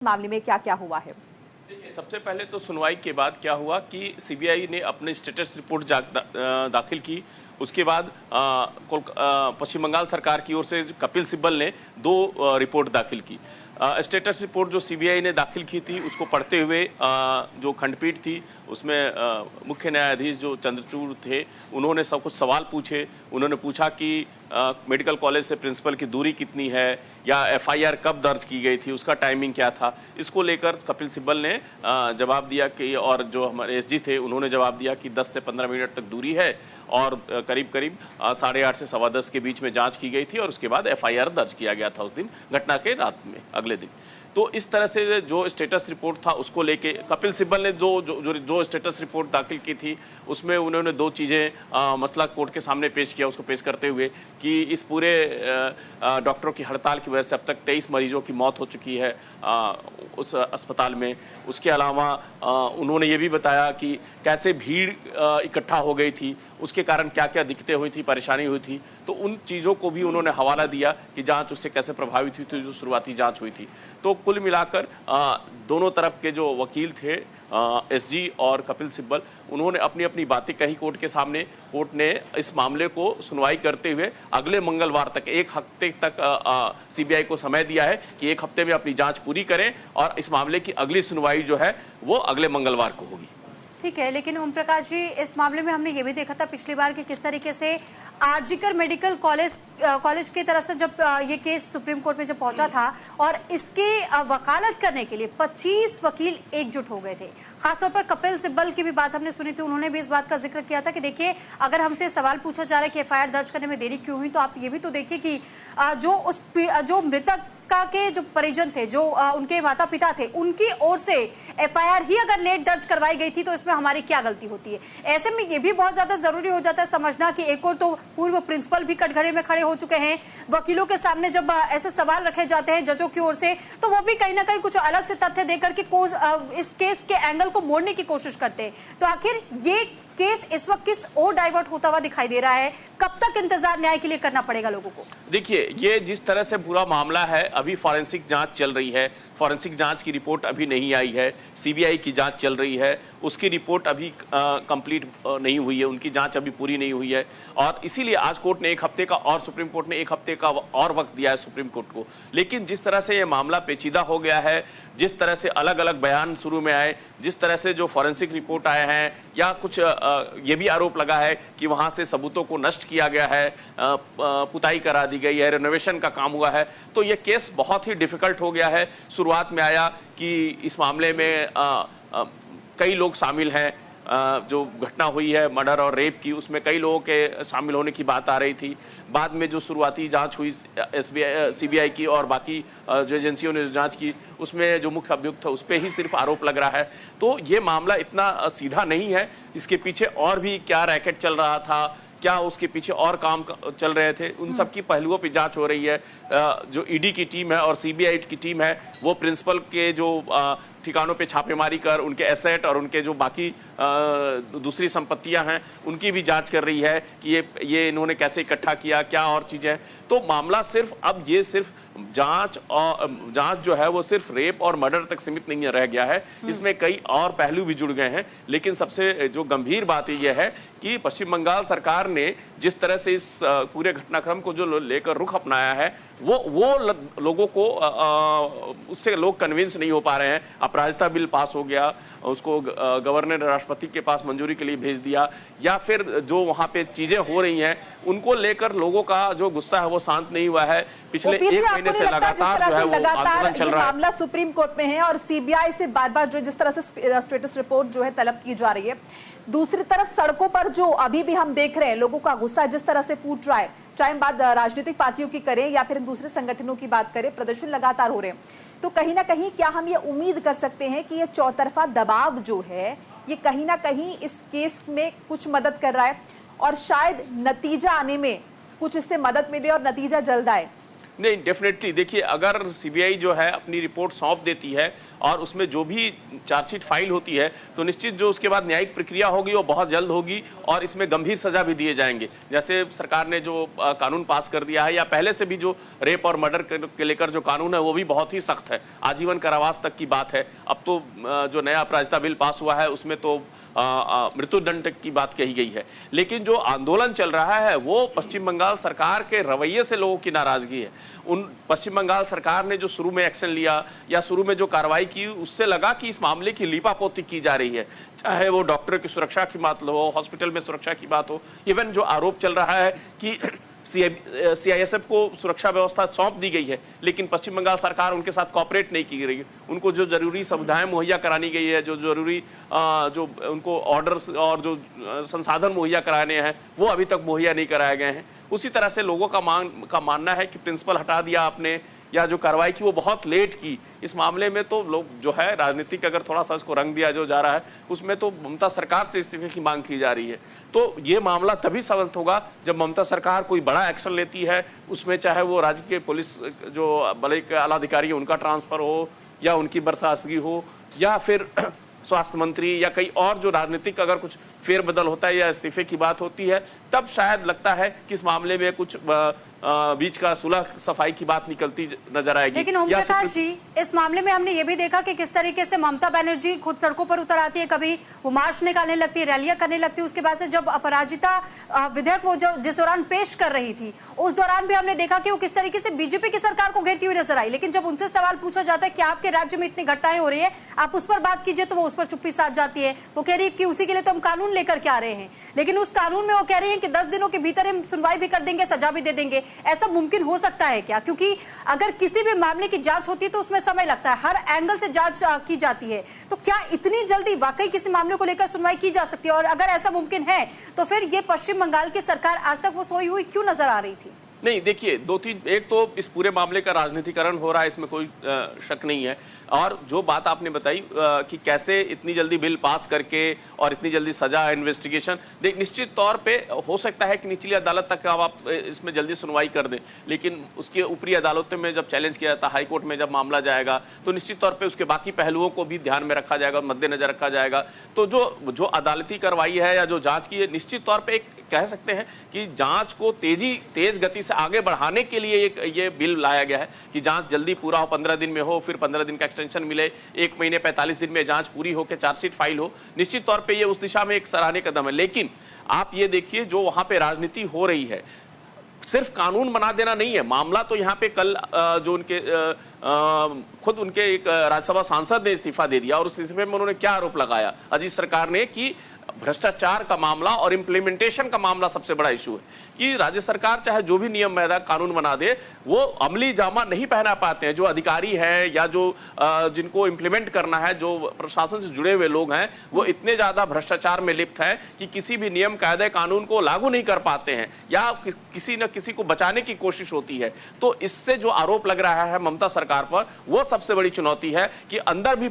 मामले में क्या क्या हुआ है? देखिए, सबसे पहले तो सुनवाई के बाद क्या हुआ कि सीबीआई ने अपनी स्टेटस रिपोर्ट दाखिल की। उसके बाद पश्चिम बंगाल सरकार की ओर से कपिल सिब्बल ने 2 रिपोर्ट दाखिल की। स्टेटस रिपोर्ट जो सीबीआई ने दाखिल की थी उसको पढ़ते हुए जो खंडपीठ थी उसमें मुख्य न्यायाधीश जो चंद्रचूड़ थे, उन्होंने सब कुछ सवाल पूछे। उन्होंने पूछा कि मेडिकल कॉलेज से प्रिंसिपल की दूरी कितनी है, या एफआईआर कब दर्ज की गई थी, उसका टाइमिंग क्या था। इसको लेकर कपिल सिब्बल ने जवाब दिया कि, और जो हमारे एसजी थे उन्होंने जवाब दिया कि 10 से 15 मिनट तक दूरी है और करीब करीब 8:30 से 10:15 के बीच में जांच की गई थी और उसके बाद एफआईआर दर्ज किया गया था उस दिन, घटना के रात में अगले दिन। तो इस तरह से जो स्टेटस रिपोर्ट था उसको लेके कपिल सिब्बल ने जो स्टेटस रिपोर्ट दाखिल की थी उसमें उन्होंने 2 चीज़ें मसला कोर्ट के सामने पेश किया। उसको पेश करते हुए कि इस पूरे डॉक्टरों की हड़ताल की वजह से अब तक 23 मरीजों की मौत हो चुकी है उस अस्पताल में। उसके अलावा उन्होंने ये भी बताया कि कैसे भीड़ इकट्ठा हो गई थी, उसके कारण क्या क्या दिक्कतें हुई थी, परेशानी हुई थी। तो उन चीज़ों को भी उन्होंने हवाला दिया कि जांच उससे कैसे प्रभावित हुई थी, जो शुरुआती जांच हुई थी। तो कुल मिलाकर दोनों तरफ के जो वकील थे एसजी और कपिल सिब्बल, उन्होंने अपनी अपनी बातें कही कोर्ट के सामने। कोर्ट ने इस मामले को सुनवाई करते हुए अगले मंगलवार तक, 1 हफ्ते तक सीबीआई को समय दिया है कि 1 हफ्ते में अपनी जांच पूरी करें और इस मामले की अगली सुनवाई जो है वो अगले मंगलवार को होगी। ठीक है, लेकिन ओम प्रकाश जी, इस मामले में हमने ये भी देखा था पिछली बार कि किस तरीके से आरजीकर मेडिकल कॉलेज की तरफ से जब ये केस सुप्रीम कोर्ट में जब पहुंचा था और इसकी वकालत करने के लिए 25 वकील एकजुट हो गए थे। खासतौर पर कपिल सिब्बल की भी बात हमने सुनी थी, उन्होंने भी इस बात का जिक्र किया था कि देखिए, अगर हमसे सवाल पूछा जा रहा है कि एफआईआर दर्ज करने में देरी क्यों हुई, तो आप ये भी तो देखिए कि जो मृतक का के जो परिजन थे, जो उनके माता पिता थे, उनकी ओर से एफआईआर ही अगर लेट दर्ज करवाई गई थी तो इसमें हमारी क्या गलती होती है। ऐसे में ये भी बहुत ज्यादा जरूरी हो जाता है समझना कि एक और तो पूर्व प्रिंसिपल भी कटघरे में खड़े हो चुके हैं। वकीलों के सामने जब ऐसे सवाल रखे जाते हैं जजों की ओर से, तो वो भी कहीं ना कहीं कुछ अलग से तथ्य देकर के इस केस के एंगल को मोड़ने की कोशिश करते हैं। तो आखिर ये केस इस वक्त किस ओर डाइवर्ट होता हुआ दिखाई दे रहा है? कब तक इंतजार न्याय के लिए करना पड़ेगा लोगों को? देखिए, ये जिस तरह से पूरा मामला है, अभी फॉरेंसिक जांच चल रही है। फॉरेंसिक जांच की रिपोर्ट अभी नहीं आई है। सीबीआई की जांच चल रही है, उसकी रिपोर्ट अभी कंप्लीट नहीं हुई है, उनकी जांच अभी पूरी नहीं हुई है। और इसीलिए आज कोर्ट ने 1 हफ्ते का और सुप्रीम कोर्ट ने 1 हफ्ते का और वक्त दिया है सुप्रीम कोर्ट को। लेकिन जिस तरह से ये मामला पेचीदा हो गया है, जिस तरह से अलग अलग बयान शुरू में आए, जिस तरह से जो फॉरेंसिक रिपोर्ट आए हैं, या कुछ ये भी आरोप लगा है कि वहां से सबूतों को नष्ट किया गया है, पुताई करा दी गई है, रेनोवेशन का काम हुआ है, तो ये केस बहुत ही डिफिकल्ट हो गया है। शुरुआत में आया कि इस मामले में कई लोग शामिल हैं। जो घटना हुई है मर्डर और रेप की, उसमें कई लोगों के शामिल होने की बात आ रही थी। बाद में जो शुरुआती जांच हुई सीबीआई की और बाकी जो एजेंसियों ने जांच की, उसमें जो मुख्य अभियुक्त था उस पर ही सिर्फ आरोप लग रहा है। तो ये मामला इतना सीधा नहीं है, इसके पीछे और भी क्या रैकेट चल रहा था, क्या उसके पीछे और काम चल रहे थे, उन सब की पहलुओं पे जांच हो रही है। जो ईडी की टीम है और सीबीआई की टीम है, वो प्रिंसिपल के जो ठिकानों पे छापेमारी कर उनके एसेट और उनके जो बाकी दूसरी संपत्तियां हैं उनकी भी जांच कर रही है कि ये इन्होंने कैसे इकट्ठा किया, क्या और चीजें। तो मामला सिर्फ जांच जो है वो सिर्फ रेप और मर्डर तक सीमित नहीं रह गया है, इसमें कई और पहलू भी जुड़ गए हैं। लेकिन सबसे जो गंभीर बात यह है कि पश्चिम बंगाल सरकार ने जिस तरह से इस पूरे घटनाक्रम को जो लेकर रुख अपनाया है, वो लोगों को उससे लोग कन्विंस नहीं हो पा रहे हैं। अपराजिता बिल पास हो गया, उसको गवर्नर राष्ट्रपति के पास मंजूरी के लिए भेज दिया, या फिर जो वहां पे चीजें हो रही हैं उनको लेकर लोगों का जो गुस्सा है वो शांत नहीं हुआ है। पिछले 1 महीने से लगातार जो है वो आंदोलन चल रहा है। मामला सुप्रीम कोर्ट में है और सीबीआई से बार बार जो जिस तरह से स्टेटस रिपोर्ट जो है तलब की जा रही है, दूसरी तरफ सड़कों पर जो अभी भी हम देख रहे हैं लोगों का गुस्सा जिस तरह से फूट रहा है, चाहे हम बात राजनीतिक पार्टियों की करें या फिर दूसरे संगठनों की बात करें, प्रदर्शन लगातार हो रहे हैं। तो कहीं ना कहीं क्या हम ये उम्मीद कर सकते हैं कि ये चौतरफा दबाव जो है ये कहीं ना कहीं इस केस में कुछ मदद कर रहा है और शायद नतीजा आने में कुछ इससे मदद मिले और नतीजा जल्द आए? नहीं, डेफिनेटली देखिए, अगर सीबीआई जो है अपनी रिपोर्ट सौंप देती है और उसमें जो भी चार्जशीट फाइल होती है, तो निश्चित जो उसके बाद न्यायिक प्रक्रिया होगी वो बहुत जल्द होगी और इसमें गंभीर सजा भी दिए जाएंगे। जैसे सरकार ने जो कानून पास कर दिया है, या पहले से भी जो रेप और मर्डर के लेकर जो कानून है वो भी बहुत ही सख्त है, आजीवन कारावास तक की बात है। अब तो जो नया अपराधिता बिल पास हुआ है उसमें तो मृत्युदंड की बात कही गई है। लेकिन जो आंदोलन चल रहा है वो पश्चिम बंगाल सरकार के रवैये से लोगों की नाराजगी है। उन पश्चिम बंगाल सरकार ने जो शुरू में एक्शन लिया या शुरू में जो कार्रवाई की, उससे लगा कि इस मामले की लीपापोती की जा रही है, चाहे वो डॉक्टर की सुरक्षा की बात हो, हॉस्पिटल में सुरक्षा की बात हो, इवन जो आरोप चल रहा है कि सीआईएसएफ को सुरक्षा व्यवस्था सौंप दी गई है, लेकिन पश्चिम बंगाल सरकार उनके साथ कॉपरेट नहीं की रही है। उनको जो जरूरी सुविधाएं मुहैया करानी गई है, जो जरूरी जो उनको ऑर्डर्स और जो संसाधन मुहैया कराने हैं वो अभी तक मुहैया नहीं कराए गए हैं। उसी तरह से लोगों का मानना है कि प्रिंसिपल हटा दिया आपने, या जो कार्रवाई की वो बहुत लेट की। इस मामले में तो लोग जो है राजनीतिक अगर थोड़ा सा इसको रंग दिया जो जा रहा है, उसमें तो ममता सरकार से इस्तीफे की मांग की जा रही है। तो ये मामला तभी सवाल होगा जब ममता सरकार कोई बड़ा एक्शन लेती है, उसमें चाहे वो राज्य के पुलिस जो बड़े आला अधिकारी उनका ट्रांसफर हो, या उनकी बर्खास्तगी हो, या फिर स्वास्थ्य मंत्री या कई और जो राजनीतिक अगर कुछ फेरबदल होता है या इस्तीफे की बात होती है, तब शायद लगता है कि इस मामले में कुछ बीच का सुलह सफाई की बात निकलती नजर आएगी। लेकिन ओम प्रकाश जी, इस मामले में हमने ये भी देखा कि किस तरीके से ममता बनर्जी खुद सड़कों पर उतर आती है, कभी वो मार्च निकालने लगती है, रैलियां करने लगती है। उसके बाद से जब अपराजिता विधेयक वो जो जिस दौरान पेश कर रही थी, उस दौरान भी हमने देखा कि वो किस तरीके से बीजेपी की सरकार को घेरती हुई नजर आई। लेकिन जब उनसे सवाल पूछा जाता है कि आपके राज्य में इतनी घटनाएं हो रही है, आप उस पर बात कीजिए, तो वो उस पर चुप्पी साध जाती है। वो कह रही है कि उसी के लिए तो हम कानून लेकर के आ रहे हैं, लेकिन उस कानून में वो कह रही है कि 10 दिनों के भीतर हम सुनवाई भी कर देंगे, सजा भी दे देंगे। ऐसा मुमकिन हो सकता है क्या? क्योंकि अगर किसी भी मामले की जांच होती है तो उसमें समय लगता है, हर एंगल से जांच की जाती है। तो क्या इतनी जल्दी वाकई किसी मामले को लेकर सुनवाई की जा सकती है? और अगर ऐसा मुमकिन है तो फिर ये पश्चिम बंगाल की सरकार आज तक वो सोई हुई क्यों नजर आ रही थी? नहीं, देखिए, दो तीन, एक तो इस पूरे मामले का राजनीतिकरण हो रहा है, इसमें कोई शक नहीं है। और जो बात आपने बताई कि कैसे इतनी जल्दी बिल पास करके और इतनी जल्दी सजा, इन्वेस्टिगेशन, देख निश्चित तौर पे हो सकता है कि निचली अदालत तक आप इसमें जल्दी सुनवाई कर दें, लेकिन उसके ऊपरी अदालतों में जब चैलेंज किया जाता है, हाईकोर्ट में जब मामला जाएगा, तो निश्चित तौर पे उसके बाकी पहलुओं को भी ध्यान में रखा जाएगा, मद्देनजर रखा जाएगा। तो जो अदालती कार्रवाई है या जो जांच की है, निश्चित तौर पर एक कह सकते हैं कि जांच को तेज गति से आगे बढ़ाने के लिए ये बिल लाया गया है कि जांच जल्दी पूरा हो, 15 दिन में हो, फिर 15 दिन का एक्सटेंशन मिले, 1 महीने 45 दिन में जांच पूरी हो के चार्जशीट फाइल हो। निश्चित तौर पे ये उस दिशा में एक सराहनीय कदम है। लेकिन आप ये देखिए, जो वहां पे राजनीति हो रही है, सिर्फ कानून बना देना नहीं है मामला। तो यहाँ पे कल जो उनके खुद उनके एक राज्यसभा सांसद ने इस्तीफा दे दिया, और उस इस्तीफे में उन्होंने क्या आरोप लगाया अजीत सरकार ने कि भ्रष्टाचार का मामला और इम्प्लीमेंटेशन का मामला सबसे बड़ा इशू है कि राज्य सरकार चाहे जो भी नियम कानून बना दे, वो अमली जामा नहीं पहना पाते हैं। जो अधिकारी है या जो जिनको इम्प्लीमेंट करना है, जो प्रशासन से जुड़े हुए लोग हैं, वो इतने ज्यादा भ्रष्टाचार में लिप्त हैं कि किसी भी नियम कायदे कानून को लागू नहीं कर पाते हैं, या किसी न किसी को बचाने की कोशिश होती है। तो इससे जो आरोप लग रहा है ममता सरकार पर, वो सबसे बड़ी चुनौती है कि अंदर भी